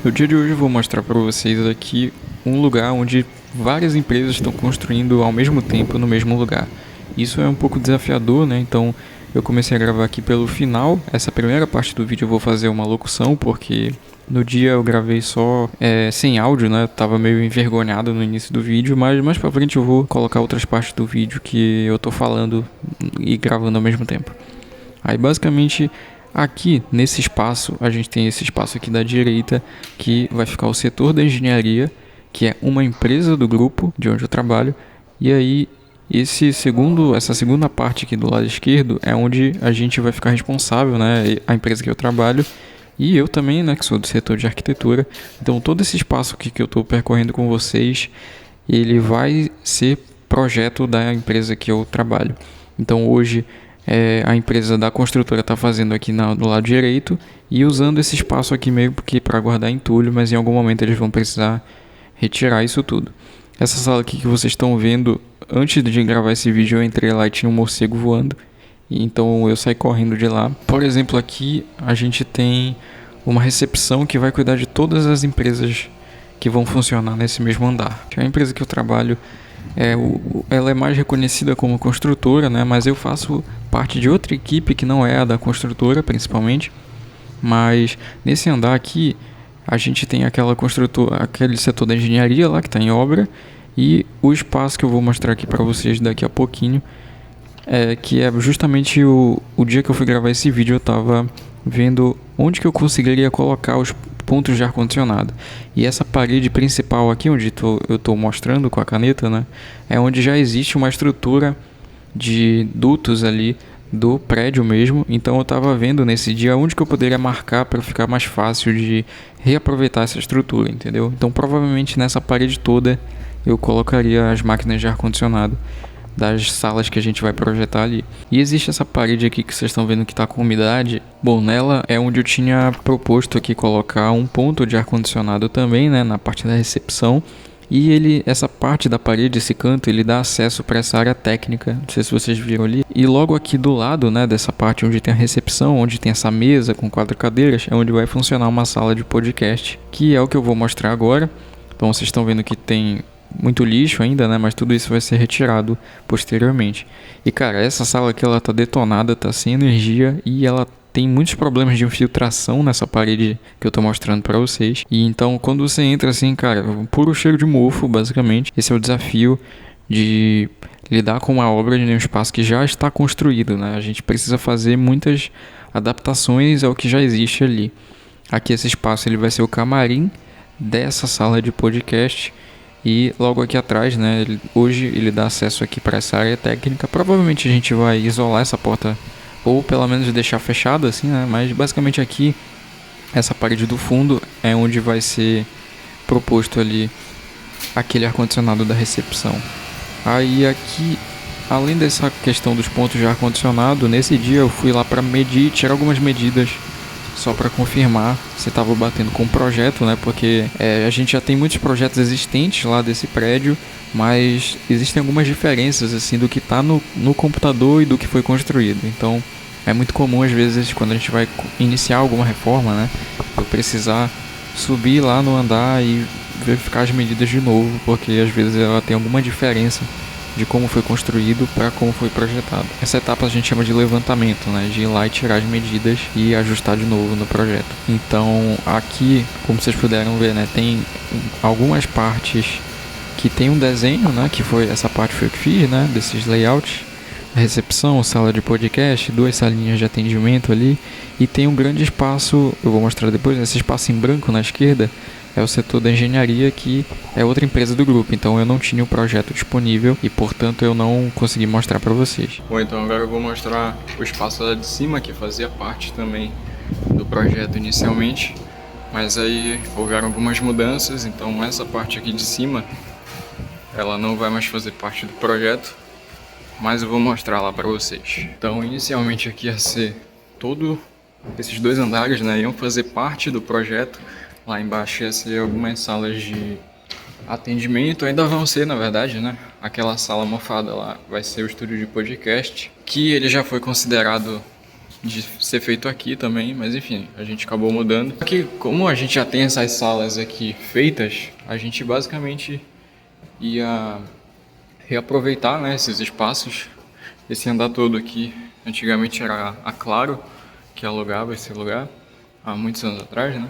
No dia de hoje eu vou mostrar para vocês aqui um lugar onde várias empresas estão construindo ao mesmo tempo no mesmo lugar. Isso é um pouco desafiador, né? Então eu comecei a gravar aqui pelo final. Essa primeira parte do vídeo eu vou fazer uma locução, porque no dia eu gravei só sem áudio, né? Eu tava meio envergonhado no início do vídeo, mas mais pra frente eu vou colocar outras partes do vídeo que eu tô falando e gravando ao mesmo tempo. Aí basicamente aqui nesse espaço, a gente tem esse espaço aqui da direita que vai ficar o setor da engenharia, que é uma empresa do grupo de onde eu trabalho. E aí essa segunda parte aqui do lado esquerdo é onde a gente vai ficar responsável, né? A empresa que eu trabalho e eu também, né, que sou do setor de arquitetura. Então todo esse espaço aqui que eu estou percorrendo com vocês, ele vai ser projeto da empresa que eu trabalho. Então hoje a empresa da construtora está fazendo aqui do lado direito e usando esse espaço aqui meio que para guardar entulho, mas em algum momento eles vão precisar retirar isso tudo. Essa sala aqui que vocês estão vendo, antes de gravar esse vídeo eu entrei lá e tinha um morcego voando, e então eu saí correndo de lá. Por exemplo, aqui a gente tem uma recepção que vai cuidar de todas as empresas que vão funcionar nesse mesmo andar. A empresa que eu trabalho ela é mais reconhecida como construtora, né? Mas eu faço parte de outra equipe que não é a da construtora, principalmente. Mas nesse andar aqui, a gente tem aquele setor da engenharia lá que está em obra, e o espaço que eu vou mostrar aqui para vocês daqui a pouquinho, que é justamente o dia que eu fui gravar esse vídeo. Eu estava vendo onde que eu conseguiria colocar os pontos de ar-condicionado. E essa parede principal aqui, onde eu estou mostrando com a caneta, né, é onde já existe uma estrutura de dutos ali do prédio mesmo. Então eu estava vendo nesse dia onde que eu poderia marcar para ficar mais fácil de reaproveitar essa estrutura, entendeu? Então provavelmente nessa parede toda eu colocaria as máquinas de ar-condicionado das salas que a gente vai projetar ali. E existe essa parede aqui que vocês estão vendo que está com umidade. Bom, nela é onde eu tinha proposto aqui colocar um ponto de ar-condicionado também, né, na parte da recepção. E essa parte da parede, esse canto, ele dá acesso para essa área técnica. Não sei se vocês viram ali. E logo aqui do lado, né, dessa parte onde tem a recepção, onde tem essa mesa com 4 cadeiras, é onde vai funcionar uma sala de podcast, que é o que eu vou mostrar agora. Então vocês estão vendo que tem muito lixo ainda, né? Mas tudo isso vai ser retirado posteriormente. E cara, essa sala aqui ela tá detonada, tá sem energia e ela tem muitos problemas de infiltração nessa parede que eu tô mostrando pra vocês. E então quando você entra assim, cara, um puro cheiro de mofo, basicamente. Esse é o desafio de lidar com uma obra de um espaço que já está construído, né? A gente precisa fazer muitas adaptações ao que já existe ali. Aqui esse espaço ele vai ser o camarim dessa sala de podcast. E logo aqui atrás, né, hoje ele dá acesso aqui para essa área técnica. Provavelmente a gente vai isolar essa porta, ou pelo menos deixar fechada assim, né? Mas basicamente aqui, essa parede do fundo é onde vai ser proposto ali aquele ar-condicionado da recepção. Aí aqui, além dessa questão dos pontos de ar-condicionado, nesse dia eu fui lá para medir, tirar algumas medidas só para confirmar se estava batendo com o projeto, né? Porque a gente já tem muitos projetos existentes lá desse prédio, mas existem algumas diferenças assim do que está no computador e do que foi construído. Então é muito comum às vezes quando a gente vai iniciar alguma reforma, né, eu precisar subir lá no andar e verificar as medidas de novo, porque às vezes ela tem alguma diferença de como foi construído para como foi projetado. Essa etapa a gente chama de levantamento, né? De ir lá e tirar as medidas e ajustar de novo no projeto. Então aqui, como vocês puderam ver, né, tem algumas partes que tem um desenho, né? Que foi essa parte foi eu que fiz, né? Desses layouts. A recepção, sala de podcast, 2 salinhas de atendimento ali, e tem um grande espaço, eu vou mostrar depois, esse espaço em branco na esquerda é o setor da engenharia, que é outra empresa do grupo, então eu não tinha o projeto disponível e portanto eu não consegui mostrar para vocês. Bom, então agora eu vou mostrar o espaço lá de cima, que fazia parte também do projeto inicialmente, mas aí houveram algumas mudanças, então essa parte aqui de cima ela não vai mais fazer parte do projeto, mas eu vou mostrar lá para vocês. Então inicialmente aqui ia ser todo esses 2 andares, né, iam fazer parte do projeto. Lá embaixo ia ser algumas salas de atendimento, ainda vão ser na verdade, né? Aquela sala mofada lá vai ser o estúdio de podcast, que ele já foi considerado de ser feito aqui também, mas enfim, a gente acabou mudando. Aqui, como a gente já tem essas salas aqui feitas, a gente basicamente ia reaproveitar, né, esses espaços. Esse andar todo aqui, antigamente era a Claro que alugava esse lugar, há muitos anos atrás, né?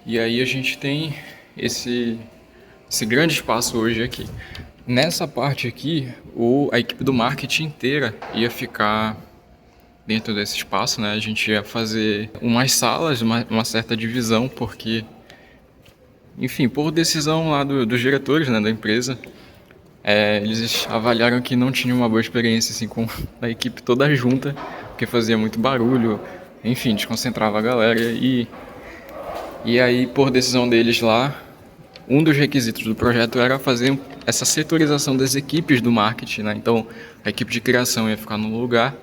E aí a gente tem esse grande espaço hoje aqui. Nessa parte aqui, a equipe do marketing inteira ia ficar dentro desse espaço, né? A gente ia fazer umas salas, uma certa divisão, porque, enfim, por decisão lá dos diretores, né, da empresa, eles avaliaram que não tinha uma boa experiência assim, com a equipe toda junta, porque fazia muito barulho, enfim, desconcentrava a galera. E aí, por decisão deles lá, um dos requisitos do projeto era fazer essa setorização das equipes do marketing, né? Então, a equipe de criação ia ficar num lugar,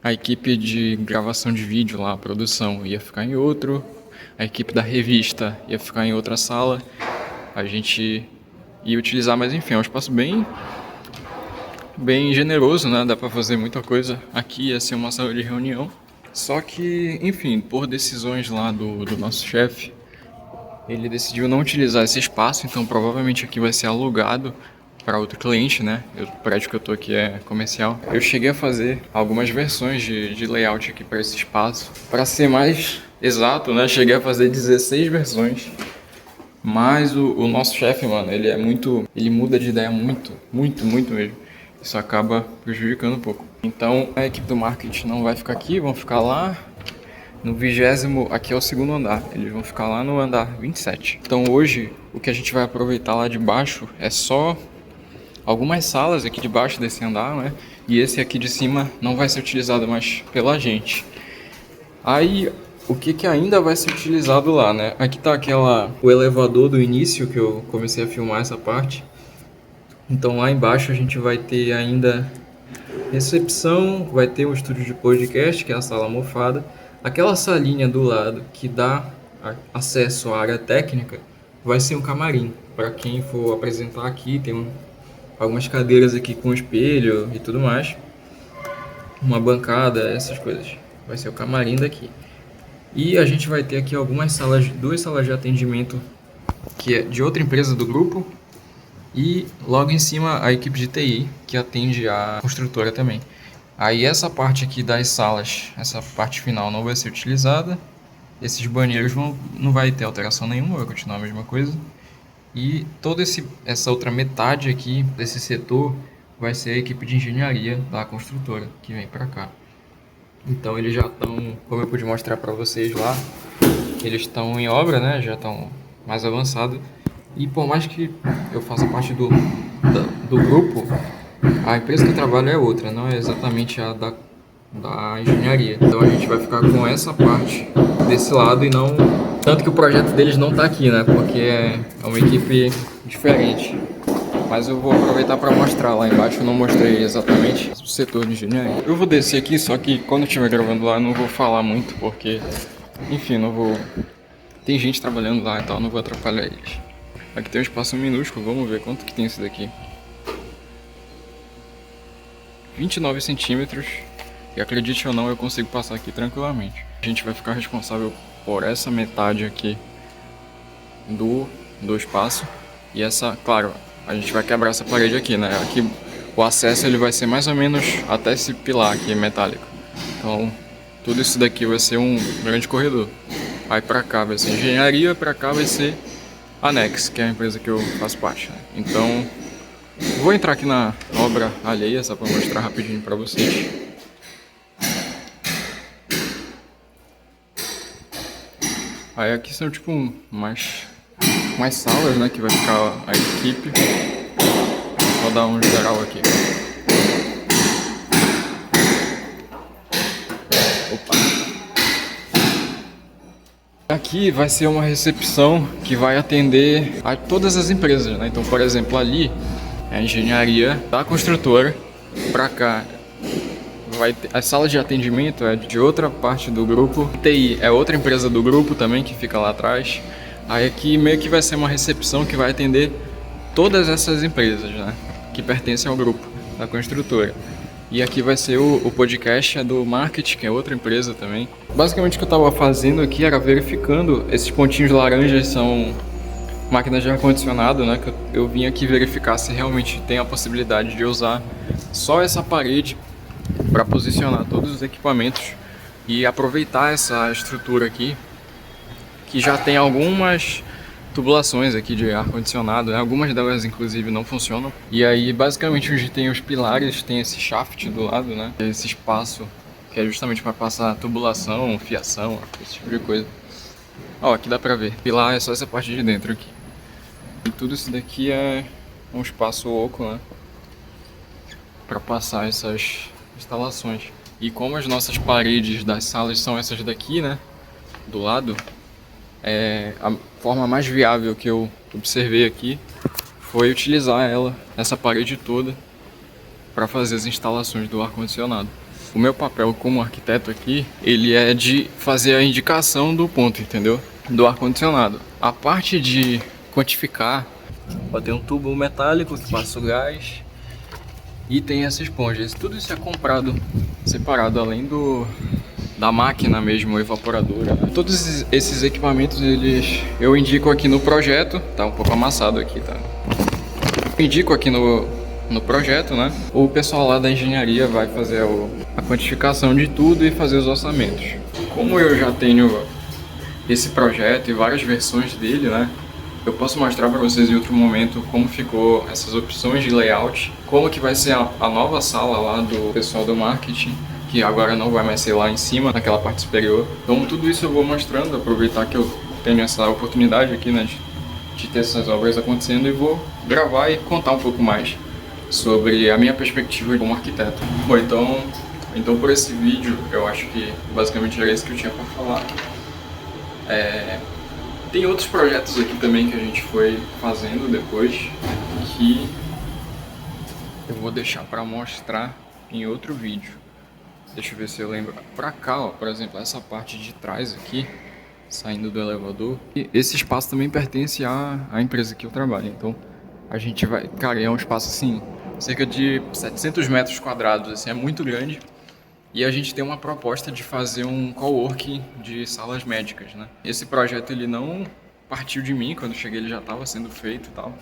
a equipe de gravação de vídeo lá, a produção, ia ficar em outro, a equipe da revista ia ficar em outra sala, a gente ia utilizar, mas enfim, é um espaço bem generoso, né? Dá pra fazer muita coisa. Aqui ia ser uma sala de reunião. Só que, enfim, por decisões lá do nosso chefe, ele decidiu não utilizar esse espaço, então provavelmente aqui vai ser alugado para outro cliente, né? O prédio que eu tô aqui é comercial. Eu cheguei a fazer algumas versões de layout aqui para esse espaço. Para ser mais exato, né? Cheguei a fazer 16 versões. Mas o nosso chefe, mano, ele muda de ideia muito mesmo. Isso acaba prejudicando um pouco. Então a equipe do marketing não vai ficar aqui, vão ficar lá no 20º, aqui é o segundo andar. Eles vão ficar lá no andar 27. Então hoje o que a gente vai aproveitar lá de baixo é só algumas salas aqui de baixo desse andar, né? E esse aqui de cima não vai ser utilizado mais pela gente. Aí o que ainda vai ser utilizado lá, né? Aqui tá o elevador do início que eu comecei a filmar essa parte. Então lá embaixo a gente vai ter ainda recepção, vai ter um estúdio de podcast, que é a sala almofada. Aquela salinha do lado que dá acesso à área técnica vai ser um camarim. Para quem for apresentar aqui, tem algumas cadeiras aqui com espelho e tudo mais. Uma bancada, essas coisas. Vai ser o camarim daqui. E a gente vai ter aqui algumas salas, 2 salas de atendimento que é de outra empresa do grupo. E logo em cima a equipe de TI que atende a construtora também. Aí essa parte aqui das salas, essa parte final não vai ser utilizada. Esses banheiros não vai ter alteração nenhuma, vai continuar a mesma coisa. E toda essa outra metade aqui desse setor vai ser a equipe de engenharia da construtora que vem para cá. Então eles já estão, como eu pude mostrar para vocês lá, eles estão em obra, né? Já estão mais avançados. E por mais que eu faça parte do grupo, a empresa que eu trabalho é outra, não é exatamente a da engenharia. Então a gente vai ficar com essa parte desse lado e não... Tanto que o projeto deles não está aqui, né? Porque é uma equipe diferente. Mas eu vou aproveitar para mostrar lá embaixo, eu não mostrei exatamente o setor de engenharia. Eu vou descer aqui, só que quando eu estiver gravando lá eu não vou falar muito, porque... Enfim, não vou... Tem gente trabalhando lá e tal, não vou atrapalhar eles. Aqui tem um espaço minúsculo, vamos ver quanto que tem esse daqui. 29 centímetros. E acredite ou não, eu consigo passar aqui tranquilamente. A gente vai ficar responsável por essa metade aqui do espaço. E essa, claro, a gente vai quebrar essa parede aqui, né? Aqui o acesso ele vai ser mais ou menos até esse pilar aqui metálico. Então, tudo isso daqui vai ser um grande corredor. Aí pra cá vai ser engenharia, pra cá vai ser Anex, que é a empresa que eu faço parte, né? Então, vou entrar aqui na obra alheia, só para mostrar rapidinho para vocês. Aí aqui são tipo umas salas, né, que vai ficar a equipe. Vou dar um geral aqui. Opa. Aqui vai ser uma recepção que vai atender a todas as empresas, né? Então, por exemplo, ali é a engenharia da construtora, para cá vai ter a sala de atendimento é de outra parte do grupo, TI é outra empresa do grupo também que fica lá atrás. Aí aqui meio que vai ser uma recepção que vai atender todas essas empresas, né, que pertencem ao grupo da construtora. E aqui vai ser o podcast do Market, que é outra empresa também. Basicamente o que eu estava fazendo aqui era verificando, esses pontinhos laranjas são máquinas de ar-condicionado, né? Que eu vim aqui verificar se realmente tem a possibilidade de usar só essa parede para posicionar todos os equipamentos e aproveitar essa estrutura aqui, que já tem algumas tubulações aqui de ar-condicionado, né? Algumas delas inclusive não funcionam. E aí basicamente onde tem os pilares tem esse shaft do lado, né? Esse espaço que é justamente para passar tubulação, fiação, esse tipo de coisa. Ó, aqui dá pra ver. Pilar é só essa parte de dentro aqui. E tudo isso daqui é um espaço oco, né? Para passar essas instalações. E como as nossas paredes das salas são essas daqui, né? Do lado, a forma mais viável que eu observei aqui foi utilizar essa parede toda, para fazer as instalações do ar-condicionado. O meu papel como arquiteto aqui, ele é de fazer a indicação do ponto, entendeu? Do ar-condicionado. A parte de quantificar, ó, tem um tubo metálico que passa o gás e tem essa esponja. Tudo isso é comprado separado, além da máquina mesmo, evaporadora. Todos esses equipamentos eu indico aqui no projeto. Tá um pouco amassado aqui, tá? Eu indico aqui no projeto, né? O pessoal lá da engenharia vai fazer a quantificação de tudo e fazer os orçamentos. Como eu já tenho esse projeto e várias versões dele, né? Eu posso mostrar para vocês em outro momento como ficou essas opções de layout, como que vai ser a nova sala lá do pessoal do marketing, que agora não vai mais ser lá em cima, naquela parte superior. Então tudo isso eu vou mostrando, aproveitar que eu tenho essa oportunidade aqui, né, de ter essas obras acontecendo, e vou gravar e contar um pouco mais sobre a minha perspectiva como arquiteto. Bom, então por esse vídeo eu acho que basicamente era isso que eu tinha para falar. Tem outros projetos aqui também que a gente foi fazendo depois, que eu vou deixar para mostrar em outro vídeo. Deixa eu ver se eu lembro. Pra cá, ó, por exemplo, essa parte de trás aqui, saindo do elevador. E esse espaço também pertence à empresa que eu trabalho. Então, a gente vai... Cara, é um espaço assim, cerca de 700 metros quadrados, assim, é muito grande. E a gente tem uma proposta de fazer um coworking de salas médicas, né? Esse projeto, ele não partiu de mim. Quando eu cheguei, ele já estava sendo feito e tal.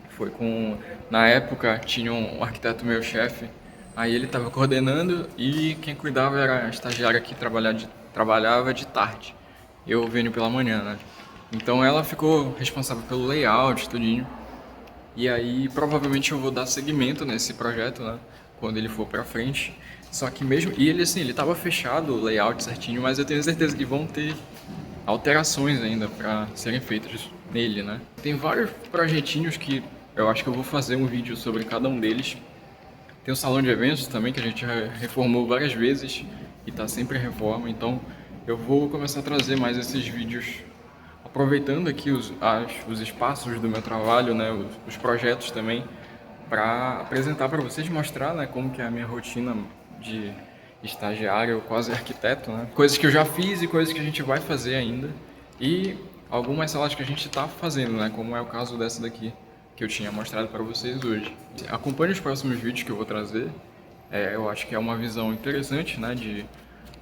Foi com... Na época, tinha um arquiteto meu chefe. Aí ele estava coordenando e quem cuidava era a estagiária que trabalhava de tarde. Eu venho pela manhã, né? Então ela ficou responsável pelo layout, tudinho. E aí provavelmente eu vou dar seguimento nesse projeto, né? Quando ele for pra frente. Só que mesmo... E ele assim, ele tava fechado o layout certinho, mas eu tenho certeza que vão ter alterações ainda pra serem feitas nele, né? Tem vários projetinhos que eu acho que eu vou fazer um vídeo sobre cada um deles. Tem o salão de eventos também, que a gente reformou várias vezes e está sempre em reforma. Então eu vou começar a trazer mais esses vídeos, aproveitando aqui os espaços do meu trabalho, né, os projetos também, para apresentar para vocês, mostrar, né, como que é a minha rotina de estagiário, quase arquiteto, né? Coisas que eu já fiz e coisas que a gente vai fazer ainda. E algumas salas que a gente está fazendo, né, como é o caso dessa daqui, que eu tinha mostrado para vocês hoje. Acompanhe os próximos vídeos que eu vou trazer. Eu acho que é uma visão interessante, né, de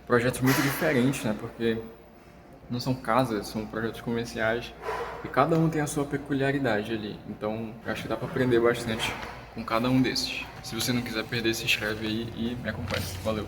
projetos muito diferentes, né, porque não são casas, são projetos comerciais e cada um tem a sua peculiaridade ali. Então, eu acho que dá para aprender bastante com cada um desses. Se você não quiser perder, se inscreve aí e me acompanhe. Valeu!